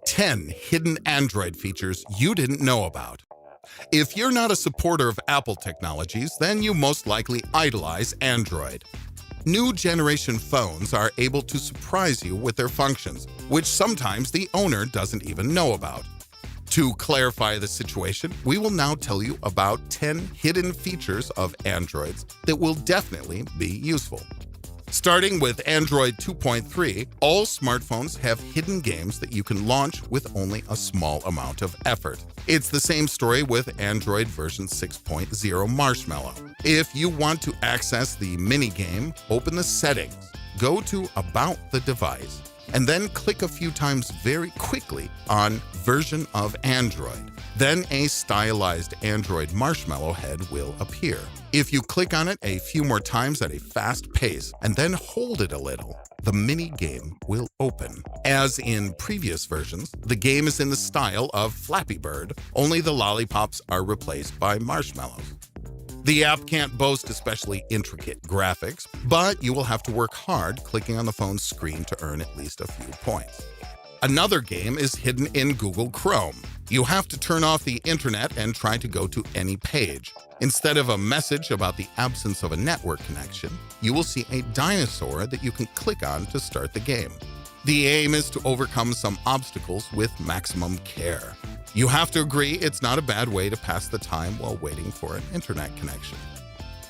10 hidden Android features you didn't know about. If you're not a supporter of Apple technologies, then you most likely idolize Android. New generation phones are able to surprise you with their functions, which sometimes the owner doesn't even know about. To clarify the situation, we will now tell you about 10 hidden features of Androids that will definitely be useful. Starting with Android 2.3, all smartphones have hidden games that you can launch with only a small amount of effort. It's the same story with Android version 6.0 Marshmallow. If you want to access the mini game, open the settings, go to About the device, and then click a few times very quickly on Version of Android. Then a stylized Android marshmallow head will appear. If you click on it a few more times at a fast pace and then hold it a little, the mini game will open. As in previous versions, the game is in the style of Flappy Bird, only the lollipops are replaced by marshmallows. The app can't boast especially intricate graphics, but you will have to work hard clicking on the phone's screen to earn at least a few points. Another game is hidden in Google Chrome. You have to turn off the internet and try to go to any page. Instead of a message about the absence of a network connection, you will see a dinosaur that you can click on to start the game. The aim is to overcome some obstacles with maximum care. You have to agree it's not a bad way to pass the time while waiting for an internet connection.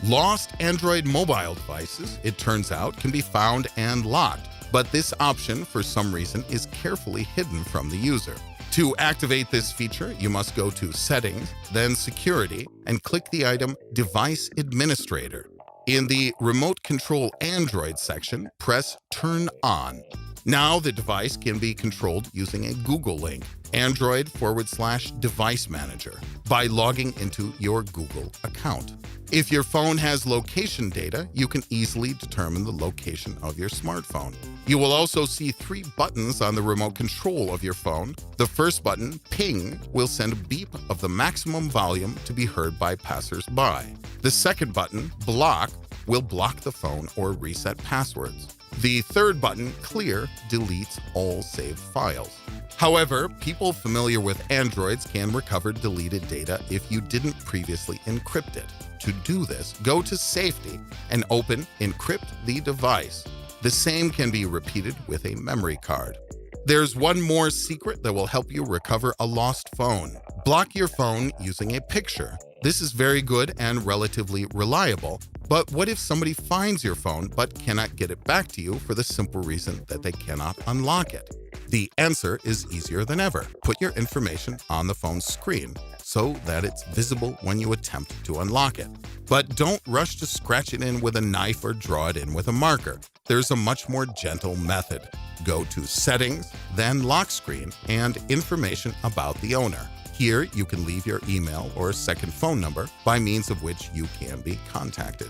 Lost Android mobile devices, it turns out, can be found and locked, but this option, for some reason, is carefully hidden from the user. To activate this feature, you must go to Settings, then Security, and click the item Device Administrator. In the Remote Control Android section, press Turn On. Now the device can be controlled using a Google link, Android/Device Manager, by logging into your Google account. If your phone has location data, you can easily determine the location of your smartphone. You will also see 3 buttons on the remote control of your phone. The first button, Ping, will send a beep of the maximum volume to be heard by passers-by. The second button, Block, will block the phone or reset passwords. The third button, Clear, deletes all saved files. However, people familiar with Androids can recover deleted data if you didn't previously encrypt it. To do this, go to Safety and open Encrypt the device. The same can be repeated with a memory card. There's one more secret that will help you recover a lost phone. Block your phone using a picture. This is very good and relatively reliable, but what if somebody finds your phone but cannot get it back to you for the simple reason that they cannot unlock it? The answer is easier than ever. Put your information on the phone's screen so that it's visible when you attempt to unlock it. But don't rush to scratch it in with a knife or draw it in with a marker. There's a much more gentle method. Go to Settings, then Lock Screen, and Information about the owner. Here, you can leave your email or a second phone number by means of which you can be contacted.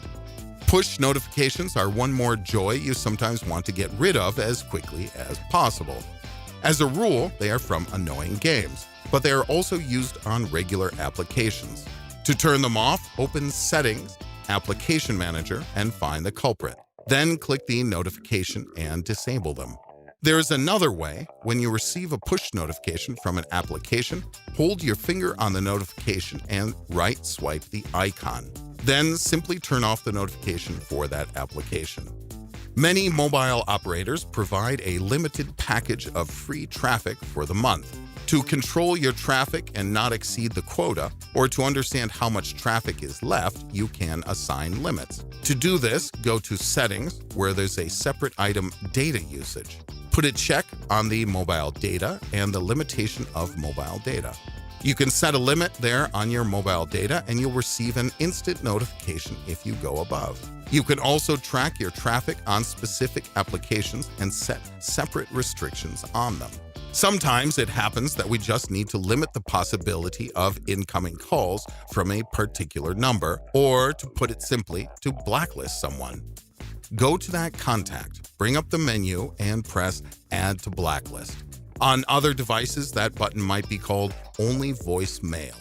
Push notifications are one more joy you sometimes want to get rid of as quickly as possible. As a rule, they are from annoying games, but they are also used on regular applications. To turn them off, open Settings, Application Manager, and find the culprit. Then click the notification and disable them. There is another way. When you receive a push notification from an application, hold your finger on the notification and right swipe the icon. Then simply turn off the notification for that application. Many mobile operators provide a limited package of free traffic for the month. To control your traffic and not exceed the quota, or to understand how much traffic is left, you can assign limits. To do this, go to Settings, where there's a separate item, Data Usage. Put a check on the mobile data and the limitation of mobile data. You can set a limit there on your mobile data and you'll receive an instant notification if you go above. You can also track your traffic on specific applications and set separate restrictions on them. Sometimes it happens that we just need to limit the possibility of incoming calls from a particular number, or to put it simply, to blacklist someone. Go to that contact, bring up the menu, and press Add to Blacklist. On other devices, that button might be called Only Voicemail.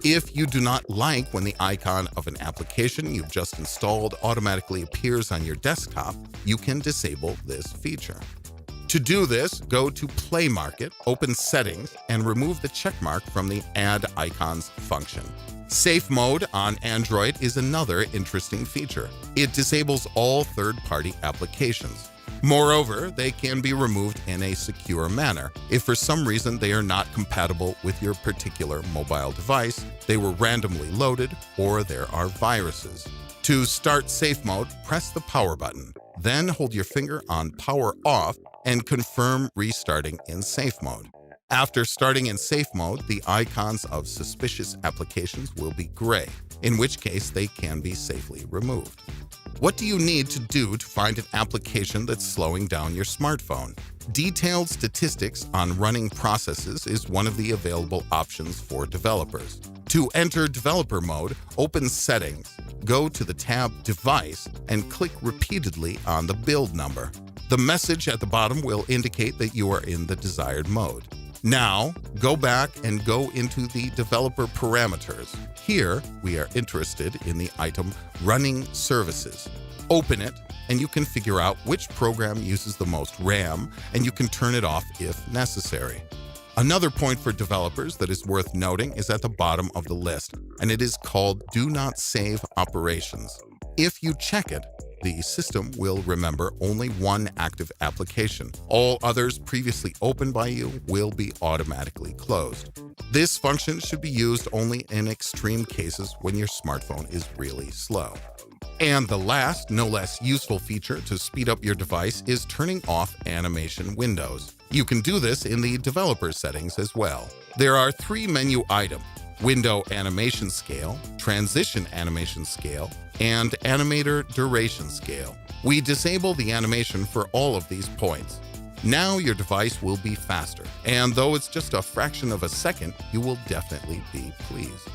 If you do not like when the icon of an application you've just installed automatically appears on your desktop, you can disable this feature. To do this, go to Play Market, open Settings, and remove the checkmark from the Add Icons function. Safe Mode on Android is another interesting feature. It disables all third-party applications. Moreover, they can be removed in a secure manner. If for some reason they are not compatible with your particular mobile device, they were randomly loaded, or there are viruses. To start Safe Mode, press the power button. Then hold your finger on Power Off and confirm restarting in Safe Mode. After starting in Safe Mode, the icons of suspicious applications will be gray, in which case they can be safely removed. What do you need to do to find an application that's slowing down your smartphone? Detailed statistics on running processes is one of the available options for developers. To enter developer mode, open Settings, go to the tab Device, and click repeatedly on the build number. The message at the bottom will indicate that you are in the desired mode. Now, go back and go into the developer parameters. Here, we are interested in the item Running Services. Open it, and you can figure out which program uses the most RAM, and you can turn it off if necessary. Another point for developers that is worth noting is at the bottom of the list, and it is called Do Not Save Operations. If you check it, the system will remember only one active application. All others previously opened by you will be automatically closed. This function should be used only in extreme cases when your smartphone is really slow. And the last, no less useful feature to speed up your device is turning off animation windows. You can do this in the developer settings as well. There are 3 menu items: Window Animation Scale, Transition Animation Scale, and Animator Duration Scale. We disable the animation for all of these points. Now your device will be faster, and though it's just a fraction of a second, you will definitely be pleased.